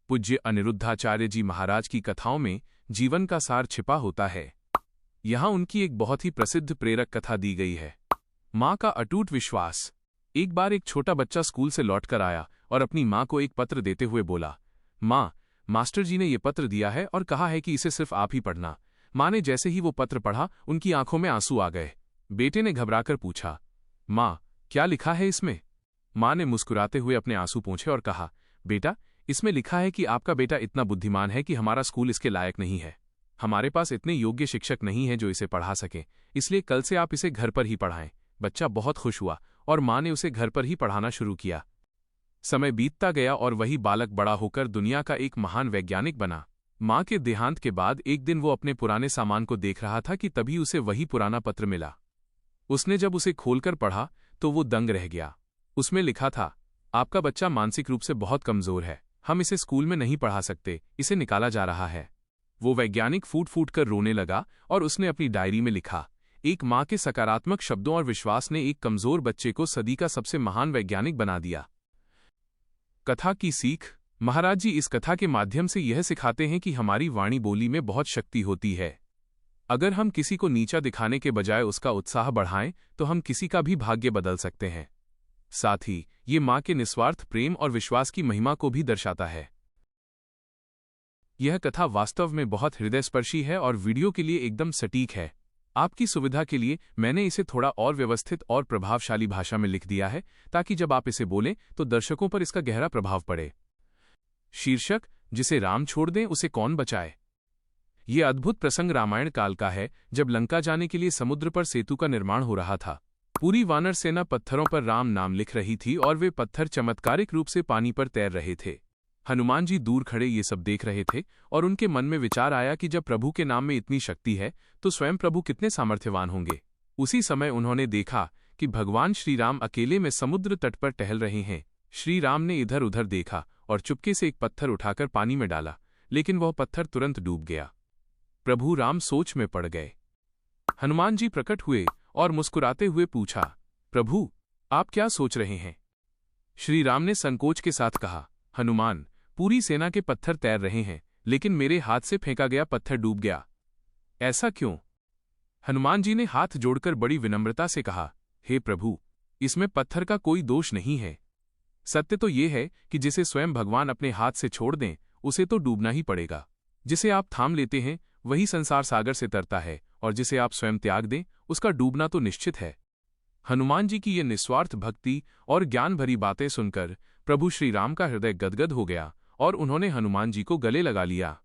पूज्य अनिरुद्धाचार्य जी महाराज की कथाओं में जीवन का सार छिपा होता है। यहाँ उनकी एक बहुत ही प्रसिद्ध प्रेरक कथा दी गई है, माँ का अटूट विश्वास। एक बार एक छोटा बच्चा स्कूल से लौटकर आया और अपनी माँ को एक पत्र देते हुए बोला, माँ, मास्टर जी ने ये पत्र दिया है और कहा है कि इसे सिर्फ आप ही पढ़ना। माँ ने जैसे ही वो पत्र पढ़ा, उनकी आंखों में आंसू आ गए। बेटे ने घबराकर पूछा, माँ, क्या लिखा है इसमें? माँ ने मुस्कुराते हुए अपने आंसू पोंछे और कहा, बेटा, इसमें लिखा है कि आपका बेटा इतना बुद्धिमान है कि हमारा स्कूल इसके लायक नहीं है। हमारे पास इतने योग्य शिक्षक नहीं हैं जो इसे पढ़ा सकें, इसलिए कल से आप इसे घर पर ही पढ़ाएं। बच्चा बहुत खुश हुआ और माँ ने उसे घर पर ही पढ़ाना शुरू किया। समय बीतता गया और वही बालक बड़ा होकर दुनिया का एक महान वैज्ञानिक बना। माँ के देहांत के बाद एक दिन वो अपने पुराने सामान को देख रहा था कि तभी उसे वही पुराना पत्र मिला। उसने जब उसे खोलकर पढ़ा तो वो दंग रह गया। उसमें लिखा था, आपका बच्चा मानसिक रूप से बहुत कमजोर है, हम इसे स्कूल में नहीं पढ़ा सकते, इसे निकाला जा रहा है। वो वैज्ञानिक फूट फूट कर रोने लगा और उसने अपनी डायरी में लिखा, एक माँ के सकारात्मक शब्दों और विश्वास ने एक कमजोर बच्चे को सदी का सबसे महान वैज्ञानिक बना दिया। कथा की सीख। महाराज जी इस कथा के माध्यम से यह सिखाते हैं कि हमारी वाणी बोली में बहुत शक्ति होती है। अगर हम किसी को नीचा दिखाने के बजाय उसका उत्साह बढ़ाएं तो हम किसी का भी भाग्य बदल सकते हैं। साथ ही ये माँ के निस्वार्थ प्रेम और विश्वास की महिमा को भी दर्शाता है। यह कथा वास्तव में बहुत हृदयस्पर्शी है और वीडियो के लिए एकदम सटीक है। आपकी सुविधा के लिए मैंने इसे थोड़ा और व्यवस्थित और प्रभावशाली भाषा में लिख दिया है, ताकि जब आप इसे बोलें तो दर्शकों पर इसका गहरा प्रभाव पड़े। शीर्षक, जिसे राम छोड़ दें उसे कौन बचाए। ये अद्भुत प्रसंग रामायण काल का है, जब लंका जाने के लिए समुद्र पर सेतु का निर्माण हो रहा था। पूरी वानर सेना पत्थरों पर राम नाम लिख रही थी और वे पत्थर चमत्कारिक रूप से पानी पर तैर रहे थे। हनुमान जी दूर खड़े ये सब देख रहे थे और उनके मन में विचार आया कि जब प्रभु के नाम में इतनी शक्ति है तो स्वयं प्रभु कितने सामर्थ्यवान होंगे। उसी समय उन्होंने देखा कि भगवान श्री राम अकेले में समुद्र तट पर टहल रहे हैं। श्री राम ने इधर उधर देखा और चुपके से एक पत्थर उठाकर पानी में डाला, लेकिन वह पत्थर तुरंत डूब गया। प्रभु राम सोच में पड़ गए। हनुमान जी प्रकट हुए और मुस्कुराते हुए पूछा, प्रभु, आप क्या सोच रहे हैं? श्री राम ने संकोच के साथ कहा, हनुमान, पूरी सेना के पत्थर तैर रहे हैं, लेकिन मेरे हाथ से फेंका गया पत्थर डूब गया। ऐसा क्यों? हनुमान जी ने हाथ जोड़कर बड़ी विनम्रता से कहा, हे प्रभु, इसमें पत्थर का कोई दोष नहीं है। सत्य तो ये है कि जिसे स्वयं भगवान अपने हाथ से छोड़ दें उसे तो डूबना ही पड़ेगा। जिसे आप थाम लेते हैं वही संसार सागर से तरता है, और जिसे आप स्वयं त्याग दें उसका डूबना तो निश्चित है। हनुमान जी की ये निस्वार्थ भक्ति और ज्ञान भरी बातें सुनकर प्रभु श्री राम का हृदय गदगद हो गया और उन्होंने हनुमान जी को गले लगा लिया।